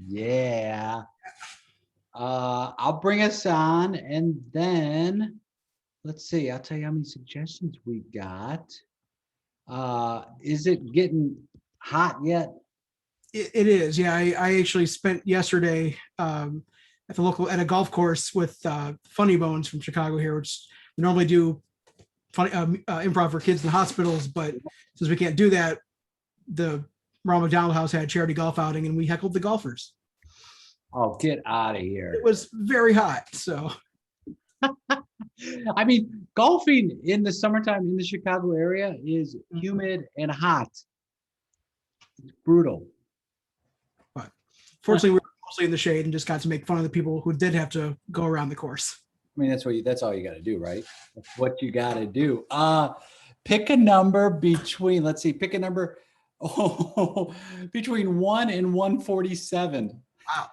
Yeah. I'll bring us on, and then let's see. I'll tell you how many suggestions we got. Is it getting hot yet? It is. Yeah, I actually spent yesterday at a golf course with Funny Bones from Chicago here, which we normally do funny improv for kids in hospitals, but since we can't do that, the Ronald McDonald House had a charity golf outing, and we heckled the golfers. Oh, get out of here. It was very hot, so. I mean, golfing in the summertime in the Chicago area is humid and hot. It's brutal. But fortunately, we were mostly in the shade and just got to make fun of the people who did have to go around the course. I mean, that's all you got to do, right? That's what you got to do. Pick a number between, let's see, pick a number between 1 and 147. Wow.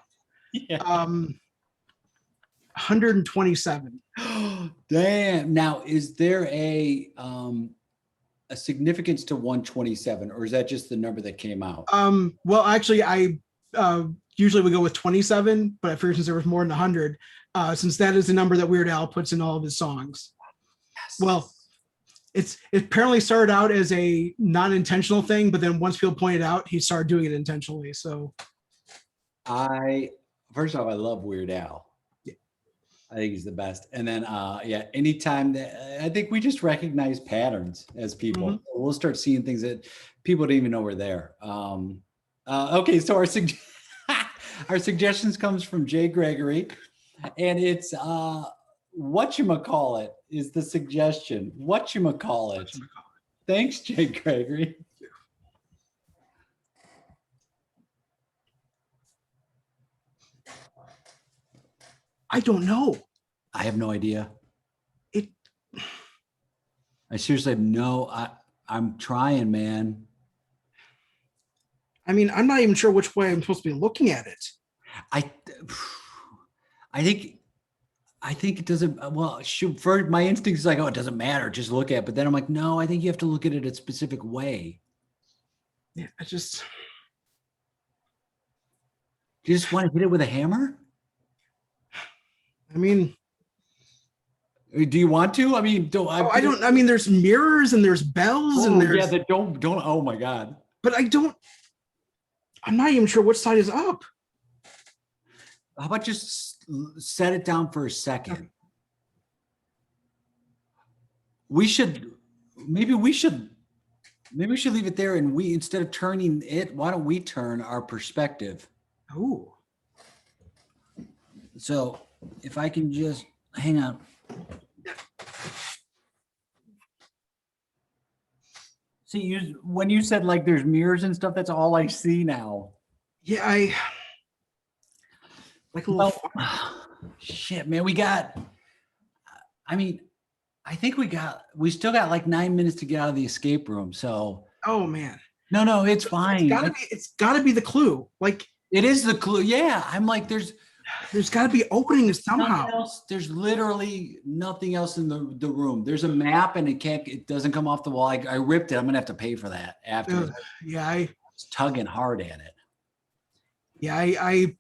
Yeah. 127. Damn. Now, is there a significance to 127, or is that just the number that came out? Well, actually, I usually would go with 27, but I figured since there was more than 100, since that is the number that Weird Al puts in all of his songs. Yes. Well, it apparently started out as a non-intentional thing, but then once people pointed out, he started doing it intentionally. So, first off, I love Weird Al. Yeah. I think he's the best. And then, yeah, anytime that I think we just recognize patterns as people, mm-hmm. We'll start seeing things that people didn't even know were there. Okay, so our suggestions comes from Jay Graigory, and it's Whatchamacallit is the suggestion. Whatchamacallit. Thanks, Jay Graigory. I don't know. I have no idea. I seriously have I'm trying, man. I mean, I'm not even sure which way I'm supposed to be looking at it. I think it doesn't. Well, for my instinct is like, oh, it doesn't matter. Just look at it. But then I'm like, no, I think you have to look at it a specific way. Yeah, you just want to hit it with a hammer? I mean, do you want to? I mean, I don't. I mean, there's mirrors and there's bells and there's. Yeah, that don't. Oh my God. But I'm not even sure which side is up. How about just set it down for a second? Maybe we should leave it there, and instead of turning it, why don't we turn our perspective? Oh. So if I can just hang on. See, when you said like there's mirrors and stuff, that's all I see now. Yeah, shit, man, we still got like 9 minutes to get out of the escape room. So, oh man, no, it's fine. It's gotta be the clue. Like it is the clue. Yeah. I'm like, there's gotta be openings somehow. There's literally nothing else in the room. There's a map and it doesn't come off the wall. I ripped it. I'm going to have to pay for that after. Yeah. I was tugging hard at it. Yeah. I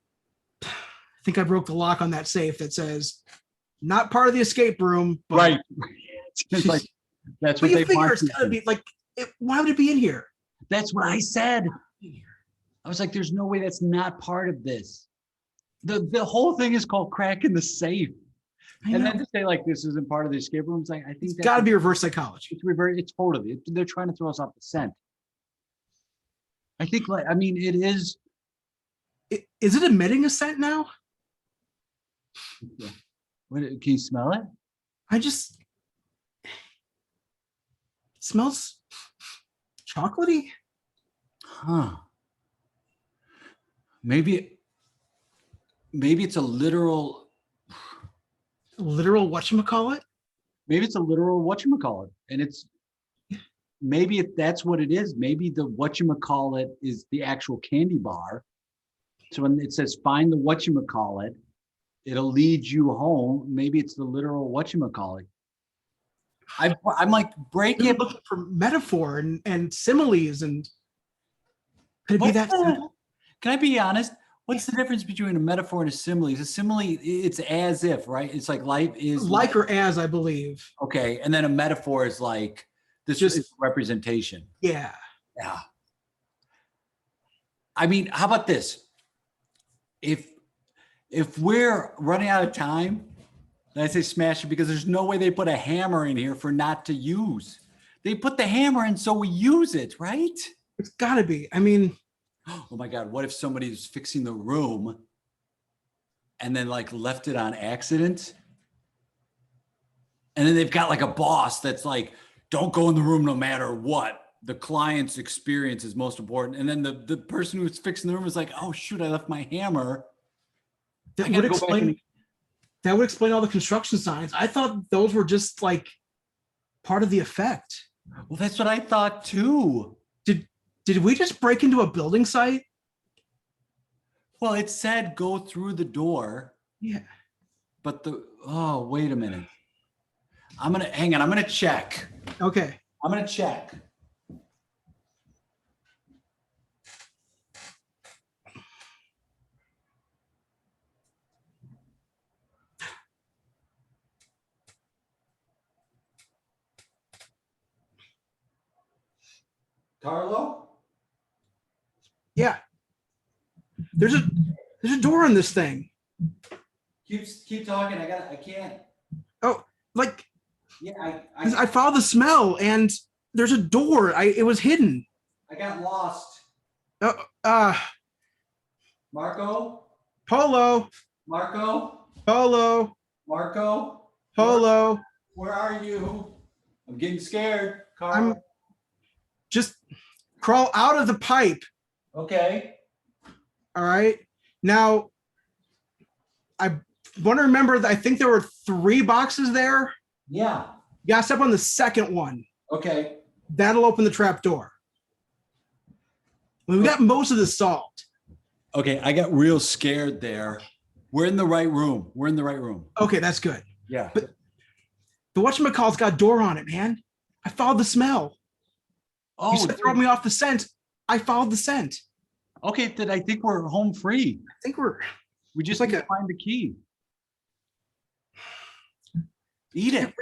think I broke the lock on that safe that says not part of the escape room. But right. It's like, that's what they figure it's gotta be like, why would it be in here? That's what I said. I was like, there's no way that's not part of this. The whole thing is called cracking the safe. And then to say like, this isn't part of the escape room. It's like, I think it's gotta be reverse psychology. It's totally, they're trying to throw us off the scent. I think it is. Is it emitting a scent now? Yeah. Can you smell it? It smells chocolatey. Huh. Maybe it's a literal whatchamacallit? Maybe it's a literal whatchamacallit. And that's what it is. Maybe the whatchamacallit is the actual candy bar. So when it says find the whatchamacallit, it'll lead you home. Maybe it's the literal whatchamacallit. I'm like breaking looking for metaphor and similes, and could it be that simple? Can I be honest? What's the difference between a metaphor and a simile? A simile, it's as if, right? It's like life is Like or as, I believe. okay. And then a metaphor is like this Just is representation. yeah. Yeah. I mean, how about this? If we're running out of time, and I say smash it because there's no way they put a hammer in here for not to use. They put the hammer in so we use it, right? It's got to be. I mean, Oh my God, what if somebody's fixing the room and then like left it on accident? And then they've got like a boss that's like, don't go in the room no matter what. The client's experience is most important. And then the person who's fixing the room is like, oh shoot, I left my hammer. that would explain. That would explain all the construction signs. I thought those were just like part of the effect. Well, that's what I thought too. Did we just break into a building site? Well, it said go through the door. Yeah. But oh, wait a minute. Hang on. I'm going to check. Okay. I'm going to check. Carlo? Yeah. There's a door in this thing. Keep talking. I can't. Oh, like Yeah, I followed the smell and there's a door. It was hidden. I got lost. Marco? Polo. Where are you? I'm getting scared. Carl. I'm just crawl out of the pipe. Okay. All right. Now, I want to remember that I think there were 3 boxes there. Yeah. You gotta step on the second one. Okay. That'll open the trap door. We got most of this solved. Okay, I got real scared there. We're in the right room. Okay, that's good. Yeah. But the whatchamacallit's got a door on it, man. I followed the smell. Oh, You said throw me off the scent. I followed the scent. Okay, then I think we're home free. I think We just like need to find the key. Eat it.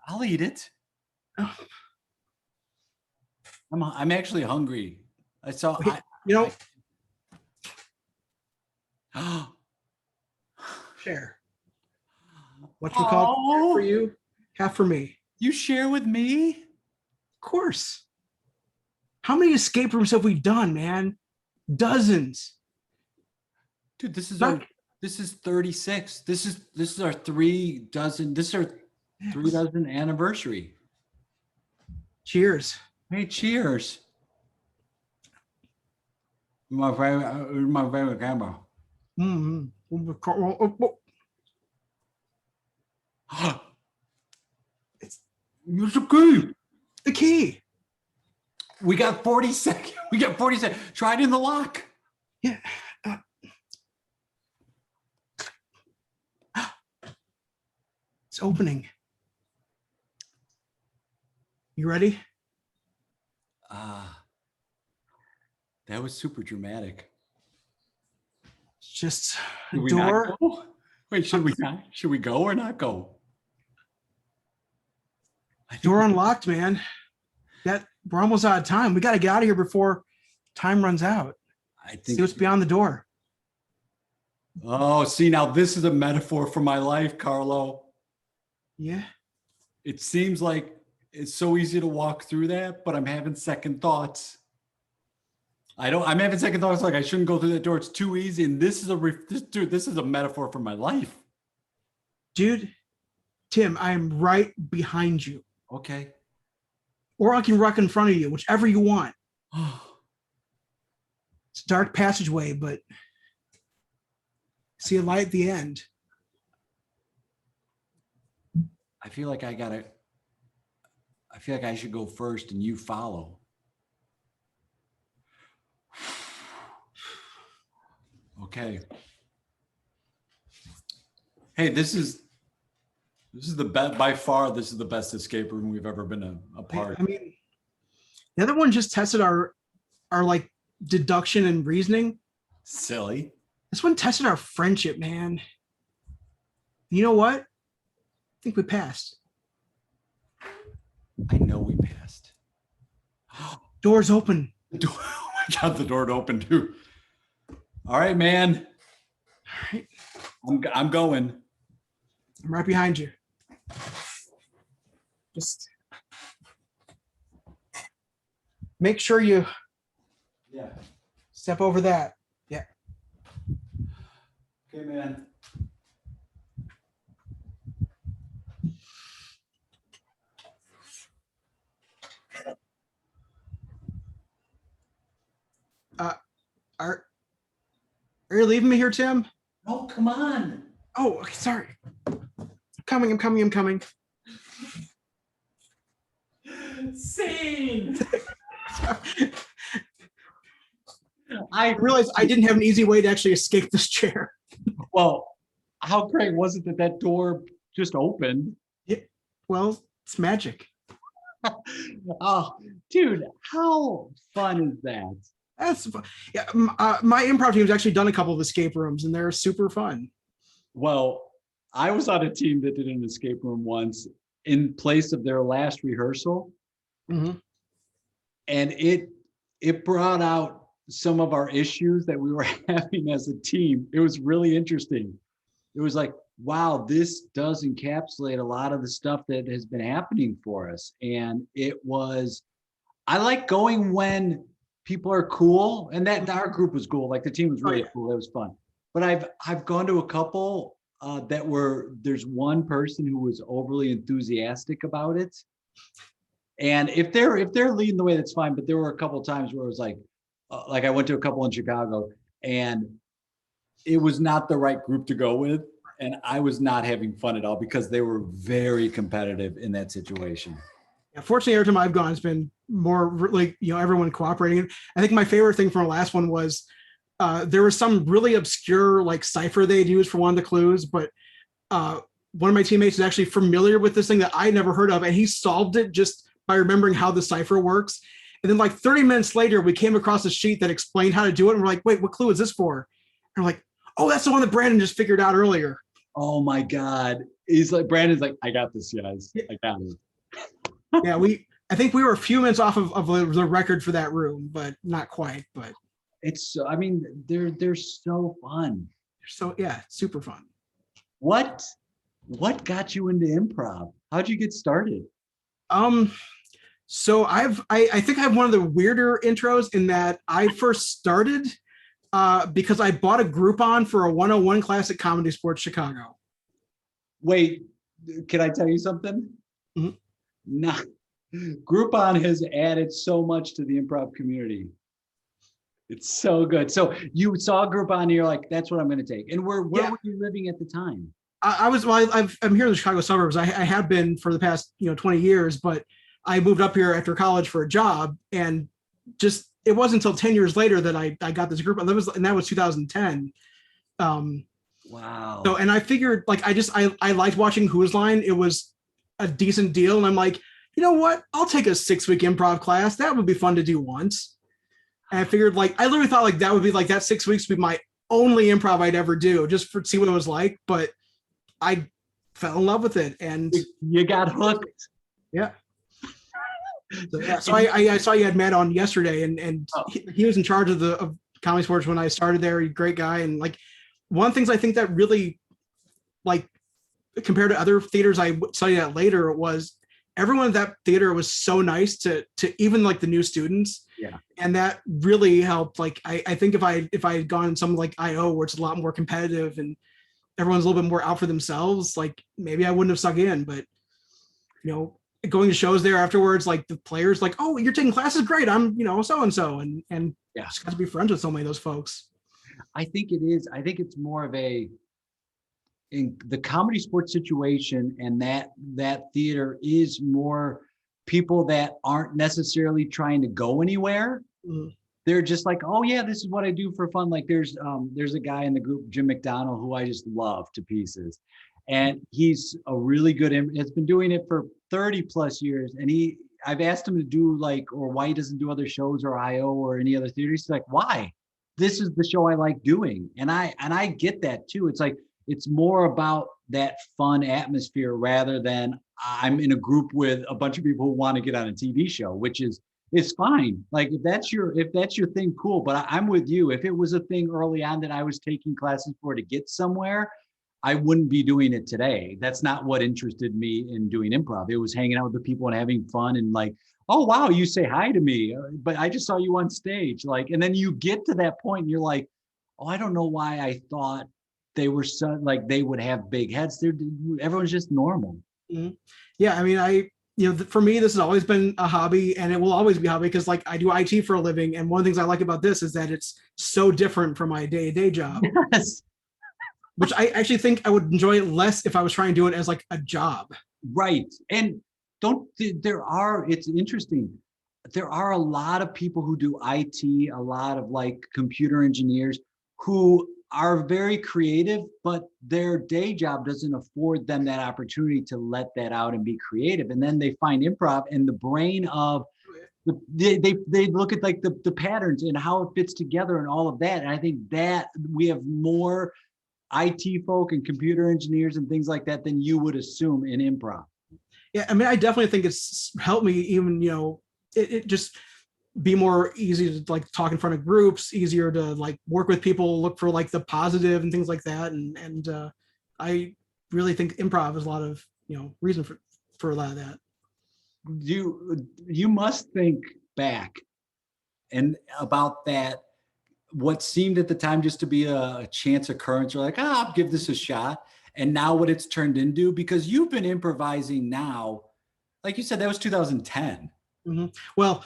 I'll eat it. Oh. I'm actually hungry. I saw. Okay, share. Whatchamacallit, half for you, half for me. You share with me? Of course. How many escape rooms have we done, man? Dozens. Dude, this is 36. This is our 3 dozen. This is our 3 dozen anniversary. Cheers. Hey, cheers. My favorite camera. Mm-hmm. Use the key. The key. We got 40 seconds. Try it in the lock. Yeah. It's opening. You ready? That was super dramatic. It's just a Should we door. not go? Wait, should we not? Should we go or not go? Door unlocked, man. We're almost out of time. We got to get out of here before time runs out. I think. See what's beyond the door. Oh, see, now this is a metaphor for my life, Carlo. Yeah. It seems like it's so easy to walk through that, but I'm having second thoughts. I'm having second thoughts like I shouldn't go through that door. It's too easy. And this is a metaphor for my life. Dude, Tim, I am right behind you. Okay. Or I can rock in front of you, whichever you want. It's a dark passageway, but see a light at the end. I feel like I should go first and you follow. Okay. Hey, this is the best, by far, this is the best escape room we've ever been a part. I mean, the other one just tested our like deduction and reasoning. Silly. This one tested our friendship, man. You know what? I think we passed. I know we passed. Doors open. Oh my God, the door opened too. All right, man. All right. I'm going. I'm right behind you. Just make sure you step over that. Yeah. Okay, man. Are you leaving me here, Tim? Oh, come on. Oh, okay, sorry. I'm coming. Scene. I realized I didn't have an easy way to actually escape this chair. Well, how great was it that door just opened? Yeah, well, it's magic. Oh, dude, how fun is that? That's fun. Yeah. My improv team's actually done a couple of escape rooms, and they're super fun. Well, I was on a team that did an escape room once in place of their last rehearsal. Mm-hmm. And it brought out some of our issues that we were having as a team. It was really interesting. It was like, wow, this does encapsulate a lot of the stuff that has been happening for us. And I like going when people are cool, and that our group was cool. Like the team was really cool. It was fun. But I've gone to a couple there's one person who was overly enthusiastic about it. And if they're leading the way, that's fine. But there were a couple of times where it was like I went to a couple in Chicago, and it was not the right group to go with. And I was not having fun at all because they were very competitive in that situation. Yeah, fortunately, every time I've gone, it's been more like, everyone cooperating. I think my favorite thing from our last one was there was some really obscure like cipher they'd used for one of the clues, but one of my teammates is actually familiar with this thing that I never heard of, and he solved it just by remembering how the cipher works. And then like 30 minutes later, we came across a sheet that explained how to do it, and we're like, wait, what clue is this for? And we're like, oh, that's the one that Brandon just figured out earlier. Oh my God. Brandon's like, I got this, guys. I got it. Yeah, I think we were a few minutes off of the record for that room, but not quite. But it's, I mean, they're so fun. So yeah, super fun. What got you into improv? How'd you get started? So I think I have one of the weirder intros in that I first started because I bought a Groupon for a 101 class at Comedy Sports Chicago. Wait, can I tell you something? Mm-hmm. Not Groupon has added so much to the improv community. It's so good. So you saw Groupon and you're like, that's what I'm going to take. And where were you living at the time? I'm here in the Chicago suburbs. I have been for the past 20 years, but I moved up here after college for a job, and just it wasn't until 10 years later that I got this group, and that was 2010. Wow. So, and I figured like I liked watching Who's Line. It was a decent deal, and I'm like, you know what? I'll take a 6-week improv class. That would be fun to do once. And I figured I literally thought like that would be like that 6 weeks would be my only improv I'd ever do, just to see what it was like. But I fell in love with it, and you got hooked. Yeah. So I saw you had Matt on yesterday, and he was in charge of Comedy Sports when I started there. He's a great guy, and like one of the things I think that really, like, compared to other theaters I studied at later, was everyone at that theater was so nice to even like the new students. Yeah. And that really helped. Like I think if I had gone in something like IO, where it's a lot more competitive and everyone's a little bit more out for themselves, like maybe I wouldn't have stuck in. But going to shows there afterwards, like the players like, oh, you're taking classes, great, I'm so and so, and just got to be friends with so many of those folks. I think it is. I think it's more of in the Comedy Sports situation, and that theater is more people that aren't necessarily trying to go anywhere. Mm-hmm. They're just like, oh yeah, this is what I do for fun. Like there's a guy in the group, Jim McDonald, who I just love to pieces. And he's a really good, has been doing it for 30 plus years. And I've asked him to do why he doesn't do other shows or IO or any other theaters. He's like, why? this is the show I like doing. And I get that too. It's like, it's more about that fun atmosphere rather than I'm in a group with a bunch of people who want to get on a TV show, which is, it's fine. Like if that's your thing, cool. But I'm with you. If it was a thing early on that I was taking classes for to get somewhere, I wouldn't be doing it today. That's not what interested me in doing improv. It was hanging out with the people and having fun and like, oh, wow, you say hi to me, but I just saw you on stage. Like, and then you get to that point and you're like, oh, I don't know why I thought they were so like they would have big heads. Everyone's just normal. Mm-hmm. Yeah. I mean, for me, this has always been a hobby and it will always be a hobby because like I do IT for a living. And one of the things I like about this is that it's so different from my day-to-day job. Yes. Which I actually think I would enjoy it less if I was trying to do it as like a job. Right. And it's interesting. There are a lot of people who do IT, a lot of like computer engineers who are very creative, but their day job doesn't afford them that opportunity to let that out and be creative. And then they find improv and the brain of they look at like the patterns and how it fits together and all of that. And I think that we have more IT folk and computer engineers and things like that than you would assume in improv. Yeah, I mean, I definitely think it's helped me even, it just be more easy to like talk in front of groups, easier to like work with people, look for like the positive and things like that. And I really think improv is a lot of, reason for a lot of that. You must think back and about that, what seemed at the time just to be a chance occurrence. You're like, I'll give this a shot. And now what it's turned into, because you've been improvising now, like you said, that was 2010. Mm-hmm. Well,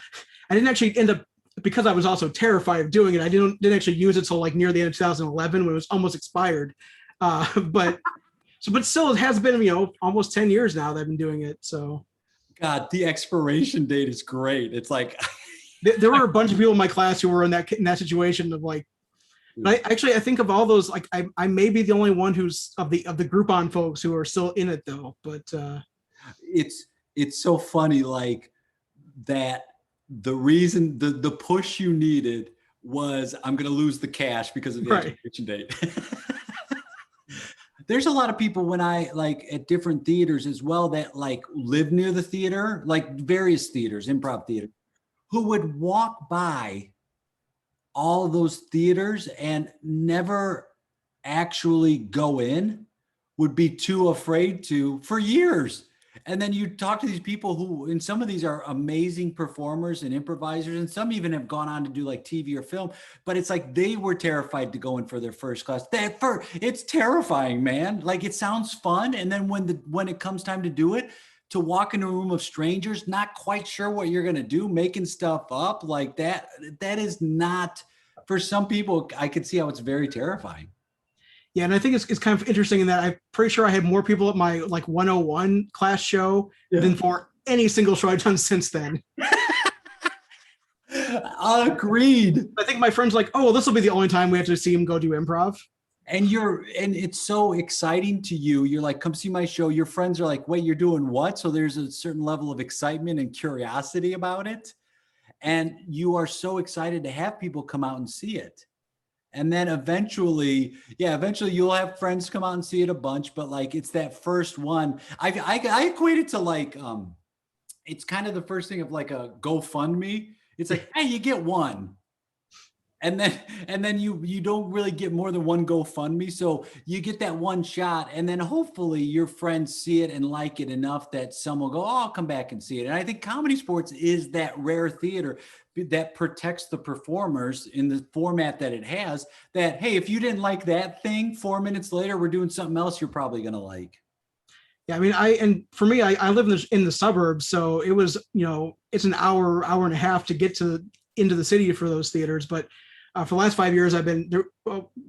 I didn't actually end up, because I was also terrified of doing it. I didn't actually use it till like near the end of 2011 when it was almost expired. But still it has been, almost 10 years now that I've been doing it. So. God, the expiration date is great. It's like, there were a bunch of people in my class who were in that situation of like, but I think of all those, like I may be the only one who's of the Groupon folks who are still in it though. But it's so funny, like that the reason the push you needed was I'm going to lose the cash because of the expiration date. There's a lot of people when I like at different theaters as well that like live near the theater, like various theaters, improv theater, who would walk by all those theaters and never actually go in, would be too afraid to for years. And then you talk to these people who, and some of these are amazing performers and improvisers, and some even have gone on to do like TV or film, but it's like they were terrified to go in for their first class. It's terrifying, man. Like it sounds fun. And then when it comes time to do it, to walk into a room of strangers, not quite sure what you're going to do, making stuff up like that is not, for some people, I could see how it's very terrifying. Yeah, and I think it's kind of interesting in that I'm pretty sure I had more people at my like 101 class show than for any single show I've done since then. Agreed. I think my friends like, oh, well, this will be the only time we have to see him go do improv. And it's so exciting to you. You're like, come see my show. Your friends are like, wait, you're doing what? So there's a certain level of excitement and curiosity about it. And you are so excited to have people come out and see it. And then eventually you'll have friends come out and see it a bunch, but like, it's that first one. I equate it to like, it's kind of the first thing of like a GoFundMe. It's like, hey, you get one. And then you don't really get more than one GoFundMe. So you get that one shot, and then hopefully your friends see it and like it enough that some will go, oh, I'll come back and see it. And I think Comedy Sports is that rare theater that protects the performers in the format that it has, that, hey, if you didn't like that thing, 4 minutes later, we're doing something else you're probably going to like. Yeah, I mean, and for me, I live in the suburbs, so it was, it's an hour and a half to get into the city for those theaters. But for the last 5 years, I've been there.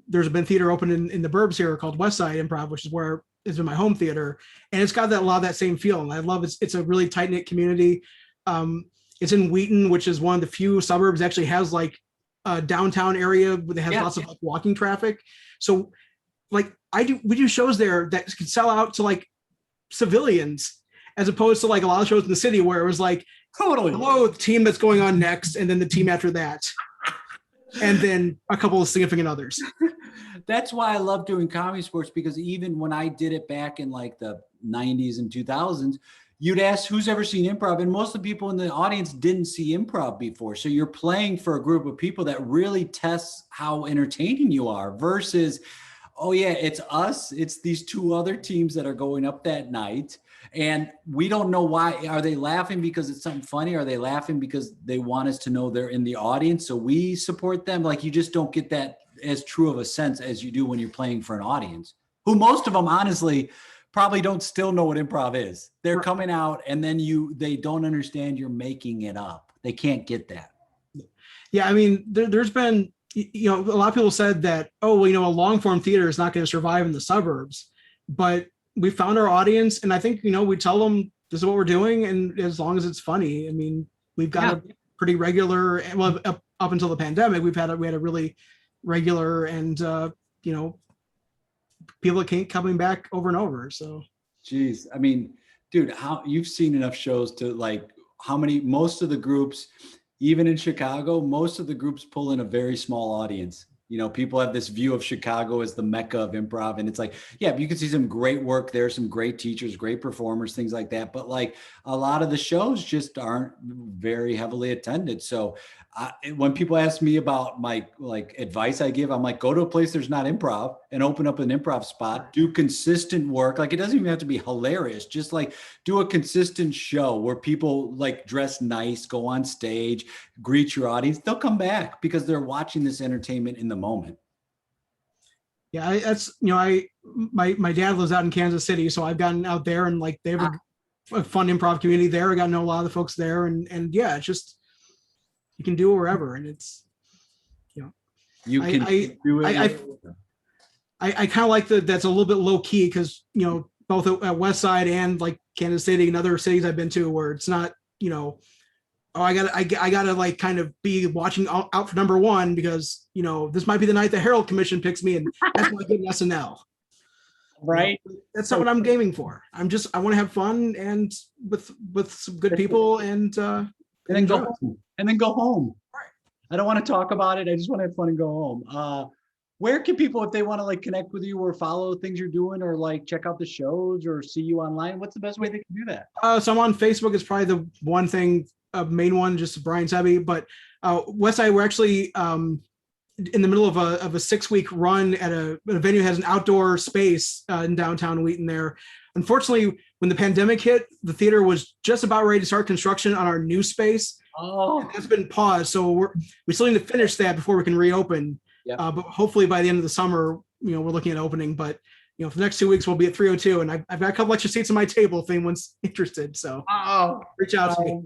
There's been theater open in the burbs here called Westside Improv, which is where it's been my home theater, and it's got a lot of that same feel. And I love it. It's a really tight knit community. It's in Wheaton, which is one of the few suburbs that actually has like a downtown area that has lots of like, walking traffic. So like we do shows there that could sell out to like civilians, as opposed to like a lot of shows in the city where it was like, totally, hello, the team that's going on next, and then the team after that. and then a couple of significant others. That's why I love doing comedy sports, because even when I did it back in like the 90s and 2000s, you'd ask who's ever seen improv, and most of the people in the audience didn't see improv before. So you're playing for a group of people that really tests how entertaining you are versus, oh yeah, it's us, it's these two other teams that are going up that night. And we don't know why. Are they laughing because it's something funny? Are they laughing because they want us to know they're in the audience, so we support them? Like, you just don't get that as true of a sense as you do when you're playing for an audience, who most of them honestly probably don't still know what improv is. They're coming out and then they don't understand you're making it up. They can't get that. Yeah, I mean, there's been, a lot of people said that, oh, well, a long form theater is not going to survive in the suburbs, but we found our audience, and I think, we tell them this is what we're doing, and as long as it's funny, I mean, we've got a pretty regular, well, up until the pandemic, we had a really regular, and people keep coming back over and over. So, geez, I mean, dude, how you've seen enough shows to like how many, most of the groups, even in Chicago, most of the groups pull in a very small audience. People have this view of Chicago as the mecca of improv. And it's like, yeah, you can see some great work there, some great teachers, great performers, things like that. But like a lot of the shows just aren't very heavily attended. So when people ask me about my like advice I give, I'm like, go to a place there's not improv and open up an improv spot, do consistent work. Like, it doesn't even have to be hilarious. Just like do a consistent show where people like dress nice, go on stage, greet your audience. They'll come back because they're watching this entertainment in the moment. Yeah, that's, my dad lives out in Kansas City, so I've gotten out there, and like they have a fun improv community there. I got to know a lot of the folks there, and yeah, it's just, you can do it wherever, and it's, you can do it. I kind of like that's a little bit low key, because both at West Side and like Kansas City and other cities I've been to, where it's not, oh, I gotta like kind of be watching out for number one, because this might be the night the Herald Commission picks me, and that's why I get an SNL. Right. That's not what I'm gaming for. I want to have fun and with some good people, and then go home. And then go home. Right. I don't want to talk about it. I just want to have fun and go home. Where can people, if they want to like connect with you or follow things you're doing, or like check out the shows or see you online, what's the best way they can do that? So I'm on Facebook. It's probably the one thing, main one, just Brian Sebby. But Westside, we're actually in the middle of a 6-week run at a venue that has an outdoor space in downtown Wheaton there. Unfortunately, when the pandemic hit, the theater was just about ready to start construction on our new space. Oh, it's been paused. So we still need to finish that before we can reopen. Yep. But hopefully by the end of the summer, we're looking at opening. But for the next 2 weeks, we'll be at 302, and I've got a couple extra seats on my table if anyone's interested. So reach out to me.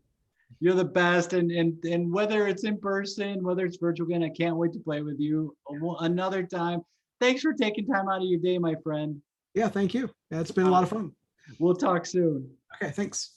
You're the best, and whether it's in person, whether it's virtual, again, I can't wait to play with you another time. Thanks for taking time out of your day, my friend. Yeah, thank you. It's been a lot of fun. We'll talk soon. Okay, thanks.